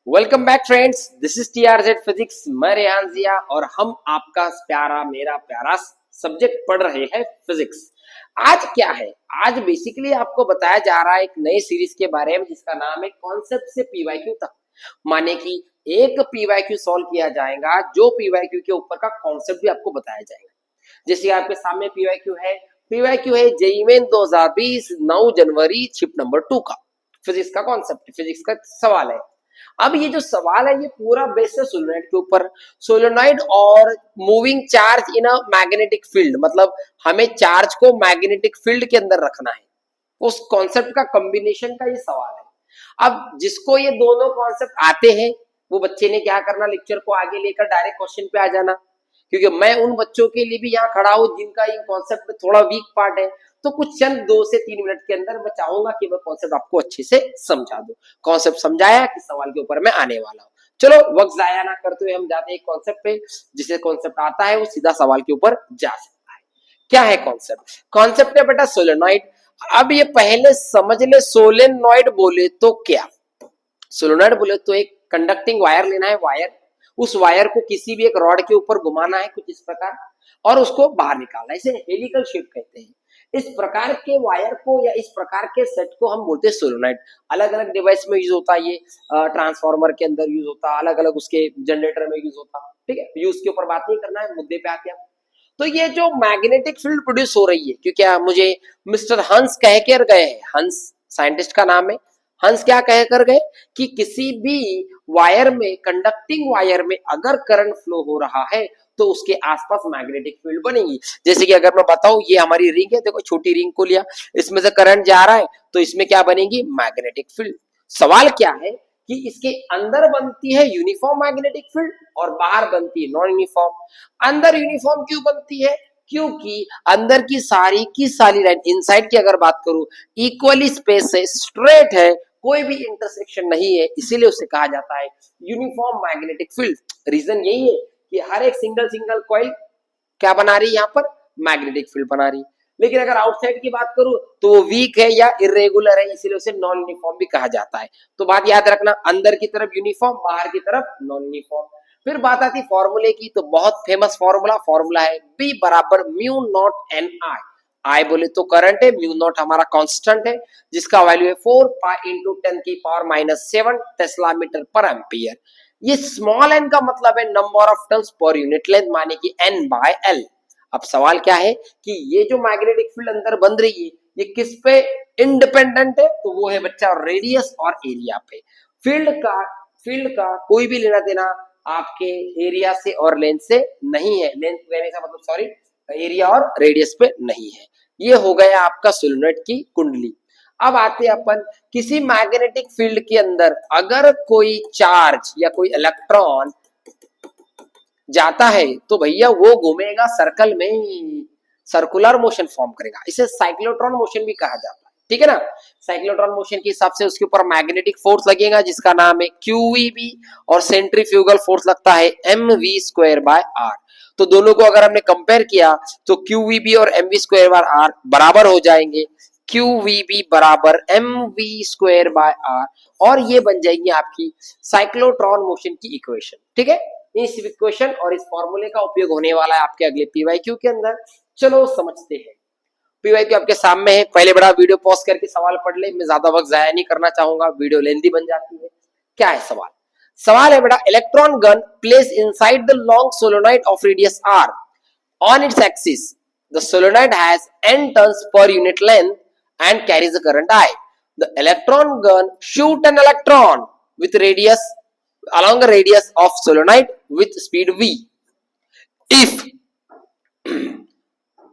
Welcome back friends, this is TRZ physics. मैं रेहान जिया और हम आपका मेरा प्यारा सब्जेक्ट पढ़ रहे हैं फिजिक्स। आज क्या है? आज बेसिकली आपको बताया जा रहा है एक नई सीरीज के बारे में जिसका नाम है कॉन्सेप्ट से पीवाईक्यू तक। माने कि एक पीवाईक्यू सॉल्व किया जाएगा जो पीवाईक्यू के ऊपर का कॉन्सेप्ट भी आपको बताया जाएगा। जैसे आपके सामने पीवाईक्यू है जेईई मेन 2020 9 जनवरी शिफ्ट नंबर 2 का फिजिक्स का कॉन्सेप्ट, फिजिक्स का सवाल है। अब ये जो सवाल है ये पूरा बेस है सोलेनोइड के ऊपर। सोलेनोइड और moving charge in a magnetic field, मतलब हमें चार्ज को मैग्नेटिक फील्ड के अंदर रखना है। उस कॉन्सेप्ट का कॉम्बिनेशन का ये सवाल है। अब जिसको ये दोनों कॉन्सेप्ट आते हैं वो बच्चे ने क्या करना, लेक्चर को आगे लेकर डायरेक्ट क्वेश्चन पे आ जाना, क्योंकि मैं उन बच्चों के लिए भी यहाँ खड़ा हूँ जिनका इन कॉन्सेप्ट में थोड़ा वीक पार्ट है। तो कुछ चंद 2 से 3 मिनट के अंदर मैं चाहूंगा कि मैं कॉन्सेप्ट आपको अच्छे से समझा दूं। कॉन्सेप्ट समझाया कि सवाल के ऊपर मैं आने वाला हूँ। चलो वक्त जाया ना करते हुए हम जाते हैं कॉन्सेप्ट पे। जिसे कॉन्सेप्ट आता है वो सीधा सवाल के ऊपर जा सकता है। क्या है कॉन्सेप्ट? कॉन्सेप्ट है बेटा सोलेनोइड। अब ये पहले समझ ले, सोलेनोइड बोले तो क्या? सोलेनोइड बोले तो एक कंडक्टिंग वायर लेना है, वायर, उस वायर को किसी भी एक रॉड के ऊपर घुमाना है कुछ इस प्रकार और उसको बाहर निकालना है। इसे हेलिकल शिफ्ट कहते हैं। इस प्रकार के वायर को या इस प्रकार के सेट को हम बोलते हैं सोलेनोइड। अलग अलग डिवाइस में यूज होता है, ये ट्रांसफार्मर के अंदर यूज होता है, अलग अलग उसके जनरेटर में यूज होता है। ठीक है, यूज के ऊपर बात नहीं करना है, मुद्दे पे आते हैं। तो ये जो मैग्नेटिक फील्ड प्रोड्यूस हो रही है, क्योंकि मुझे मिस्टर हंस कह कर गए, हंस साइंटिस्ट का नाम है, हंस क्या कह कर गए कि किसी भी वायर में, कंडक्टिंग वायर में अगर करंट फ्लो हो रहा है तो उसके आसपास मैग्नेटिक फील्ड बनेगी। जैसे कि अगर मैं बताऊं, ये हमारी रिंग है, देखो छोटी रिंग को लिया, इसमें से करंट जा रहा है तो इसमें क्या बनेगी? Magnetic field. सवाल क्या है कि इसके अंदर बनती है यूनिफॉर्म मैग्नेटिक फील्ड और बाहर बनती है नॉन यूनिफॉर्म। अंदर यूनिफॉर्म क्यों बनती है? क्योंकि अंदर की सारी लाइन, इनसाइड की अगर बात करूं, इक्वली स्पेस है, स्ट्रेट है, कोई भी इंटरसेक्शन नहीं है, इसीलिए उसे कहा जाता है यूनिफॉर्म मैग्नेटिक फील्ड। रीजन यही है कि हर एक सिंगल कॉइल क्या बना रही है, यहाँ पर मैग्नेटिक फील्ड बना रही है। लेकिन अगर आउटसाइड की बात करूं तो वो वीक है या इरेगुलर है, इसीलिए उसे नॉन यूनिफॉर्म भी कहा जाता है। तो बात याद रखना, अंदर की तरफ यूनिफॉर्म, बाहर की तरफ नॉन यूनिफॉर्म। फिर बात आती फॉर्मूले की, तो बहुत फेमस फॉर्मूला है B बराबर म्यू नॉट एन आई। आई बोले तो करंट है, म्यू नॉट हमारा कांस्टेंट है जिसका वैल्यू है 4 पाई इंटू 10 की पावर -7 टेस्ला मीटर पर एम्पियर। ये स्मॉल n का मतलब है number of turns per unit length, माने कि n बाय l। अब सवाल क्या है कि ये जो मैग्नेटिक फील्ड अंदर बन रही है ये किस पे इंडिपेंडेंट है? तो वो है बच्चा रेडियस और एरिया पे। फील्ड का कोई भी लेना देना आपके एरिया से और लेंथ से नहीं है। लेंथ कहने का मतलब, सॉरी, एरिया और रेडियस पे नहीं है। ये हो गया आपका सोलेनोइड की कुंडली। अब आते अपन किसी मैग्नेटिक फील्ड के अंदर अगर कोई चार्ज या कोई इलेक्ट्रॉन जाता है तो भैया वो घूमेगा सर्कल में, सर्कुलर मोशन फॉर्म करेगा। इसे साइक्लोट्रॉन मोशन भी कहा जाता है। ठीक है ना? साइक्लोट्रॉन मोशन के हिसाब से उसके ऊपर मैग्नेटिक फोर्स लगेगा जिसका नाम है QEB और सेंट्रीफ्यूगल फोर्स लगता है mv²/r। तो दोनों को अगर हमने कंपेयर किया तो QEB और mv²/r बराबर हो जाएंगे। QVB बराबर mv²/r और ये बन जाएगी आपकी साइक्लोट्रॉन मोशन की इक्वेशन। ठीक है, इस इक्वेशन और इस फॉर्मूले का उपयोग होने वाला है आपके अगले पीवाईक्यू के अंदर। चलो समझते हैं। पीवाईक्यू आपके सामने है, पहले बड़ा वीडियो पॉज करके सवाल पढ़ ले, मैं ज्यादा वक्त जाया नहीं करना चाहूंगा, वीडियो लेंथी बन जाती है। क्या है सवाल? सवाल है बेटा, electron gun place inside the long solenoid of radius r on its axis. The solenoid has n turns per unit length and carries a current I. The electron gun shoot an electron with radius along a radius of solenoid with speed v. If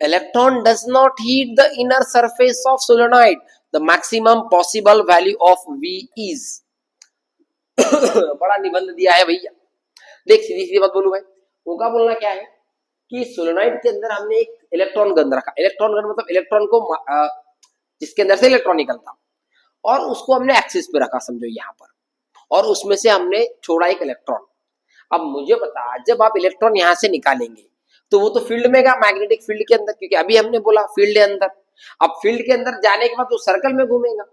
electron does not hit the inner surface of solenoid, the maximum possible value of v is. बड़ा निबंध दिया है भैया। देख सीधी सीधी बात बोलूं भाई, उनका बोलना क्या है कि सोलेनोइड के अंदर हमने एक इलेक्ट्रॉन गन रखा। इलेक्ट्रॉन गन मतलब इलेक्ट्रॉन को जिसके अंदर से इलेक्ट्रॉन निकलता, और उसको हमने एक्सिस पे रखा, समझो यहाँ पर, और उसमें से हमने छोड़ा एक इलेक्ट्रॉन। अब मुझे बता, जब आप इलेक्ट्रॉन यहाँ से निकालेंगे तो वो तो फील्ड में का मैग्नेटिक फील्ड के अंदर, क्योंकि अभी हमने बोला फील्ड है अंदर। अब फील्ड के अंदर जाने के बाद वो सर्कल में घूमेगा,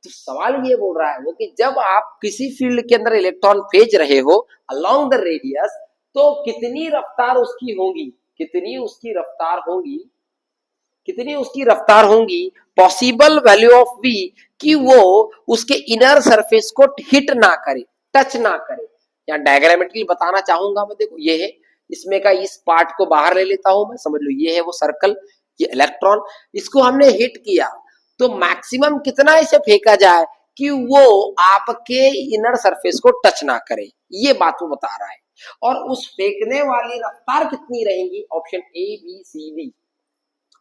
तो सवाल ये बोल रहा है वो कि जब आप किसी फील्ड के अंदर इलेक्ट्रॉन भेज रहे हो अलोंग द रेडियस, तो कितनी रफ्तार उसकी होगी, कितनी उसकी रफ्तार होगी, कितनी उसकी रफ्तार होगी, पॉसिबल वैल्यू ऑफ v, कि वो उसके इनर सरफेस को हिट ना करे, टच ना करे। या डायग्रामेटिकली बताना चाहूंगा मैं, देखो ये है, इसमें का इस पार्ट को बाहर ले लेता हूं मैं, समझ लो ये है वो सर्कल, ये इलेक्ट्रॉन, इसको हमने हिट किया तो मैक्सिमम कितना इसे फेंका जाए कि वो आपके इनर सरफेस को टच ना करे, ये बात वो बता रहा है। और उस फेंकने वाली रफ्तार कितनी रहेगी, option A B C D.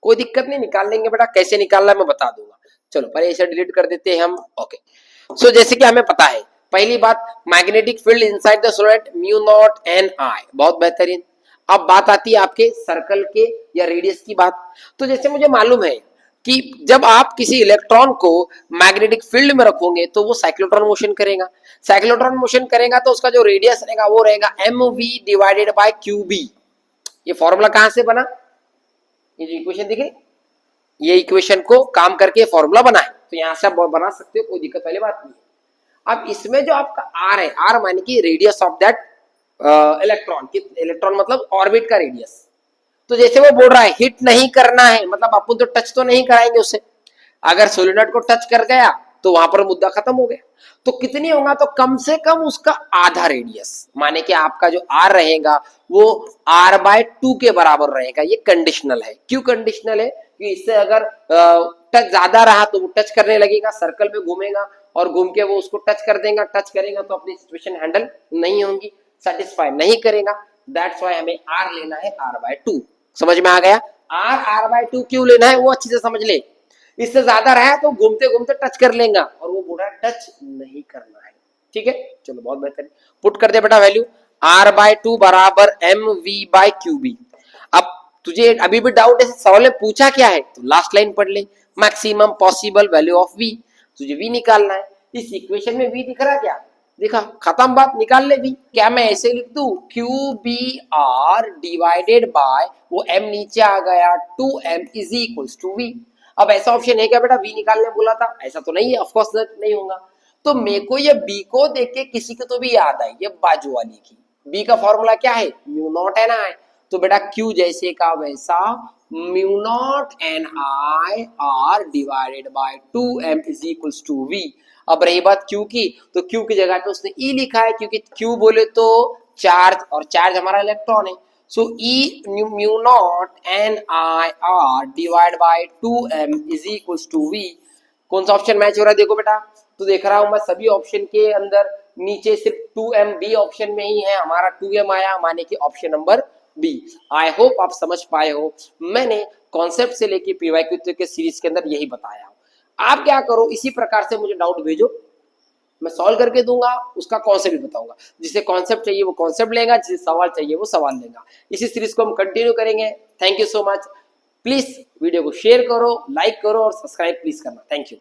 कोई दिक्कत नहीं, निकाल लेंगे बेटा, कैसे निकालना है मैं बता दूंगा। चलो पहले इसे डिलीट कर देते हैं हम। ओके, सो जैसे कि हमें पता है, पहली बात, magnetic field inside the solenoid mu naught N I, बहुत बेहतरीन। अब बात आती है आपके सर्कल के या रेडियस की बात। तो जैसे मुझे मालूम है कि जब आप किसी इलेक्ट्रॉन को मैग्नेटिक फील्ड में रखोगे तो वो साइक्लोट्रॉन मोशन करेगा, साइक्लोट्रॉन मोशन करेगा तो उसका जो रेडियस रहेगा वो रहेगा M V divided by Q B. ये फॉर्मूला कहां से बना, ये जो इक्वेशन दिखे, ये इक्वेशन को काम करके फॉर्मूला बना है, तो यहां से आप बना सकते हो, कोई दिक्कत वाली बात नहीं है। अब इसमें जो आपका आर है, आर माने कि radius of that electron, electron मतलब ऑर्बिट का रेडियस। तो जैसे वो बोल रहा है हिट नहीं करना है, मतलब अपन तो टच तो नहीं कराएंगे उससे, अगर सोलेनोइड को टच कर गया तो वहां पर मुद्दा खत्म हो गया। तो कितनी होगा, तो कम से कम उसका आधा रेडियस, माने कि आपका जो आर रहेगा वो आर बाय 2 के बराबर रहेगा। ये कंडीशनल है, क्यों कंडीशनल है, कि इससे अगर टच ज्यादा रहा तो वो टच करने लगेगा, सर्कल में घूमेगा और घूम के वो उसको टच कर देगा, टच करेगा तो अपनी सिचुएशन हैंडल नहीं होगी, सेटिस्फाई नहीं करेगा। दैट्स वाई हमें आर लेना है आर बाय 2। समझ में आ गया, आर बाय 2 क्यों लेना है वो अच्छी से समझ ले। इससे ज्यादा रहा तो घूमते घूमते टच कर लेगा, और वो बोला टच नहीं करना है। ठीक है, चलो बहुत बेहतर, पुट कर दे बेटा वैल्यू, आर बाय 2 बराबर M V by Q B. अब तुझे अभी भी डाउट है, सवाल में पूछा क्या है, तो लास्ट लाइन पढ़ ले, maximum possible value of V, तुझे वी निकालना है। इस इक्वेशन में वी दिख रहा क्या, देखा, खत्म बात, निकाल ले वी। क्या मैं ऐसे लिख दू, Q B R divided by, वो एम नीचे आ गया, 2m is equals to V. अब ऐसा ऑप्शन है क्या बेटा, वी निकालने बोला था, ऐसा तो नहीं है, ऑफ कोर्स नहीं होगा। तो मेरे को ये बी को देख के किसी को तो भी याद आई, ये बाजू वाली की, बी का फॉर्मूला क्या है, म्यू नॉट एन आई। तो बेटा क्यू जैसे का वैसा, mu naught N I R divided by 2m is equals to V. अब रही बात क्यू की, तो क्यू की जगह पे उसने ई लिखा है, क्योंकि क्यू बोले तो चार्ज, और चार्ज हमारा इलेक्ट्रॉन है। So E mu naught n I R divide by 2m is equals to v। कौन सा ऑप्शन मैच हो रहा है देखो बेटा, तो देख रहा हूं मैं सभी ऑप्शन के अंदर नीचे सिर्फ 2m बी ऑप्शन में ही है, हमारा 2m आया, माने कि option number B. I hope आप समझ पाए हो, मैंने कॉन्सेप्ट से लेके पीवाईक्यू के सीरीज के अंदर यही बताया। आप क्या करो, इसी प्रकार से मुझे डाउट भेजो, मैं सॉल्व करके दूंगा, उसका कॉन्सेप्ट भी बताऊंगा। जिसे कॉन्सेप्ट चाहिए वो कॉन्सेप्ट लेगा, जिसे सवाल चाहिए वो सवाल लेगा। इसी सीरीज को हम कंटिन्यू करेंगे। Thank you so much. Please video को शेयर करो, लाइक करो और सब्सक्राइब प्लीज करना। Thank you.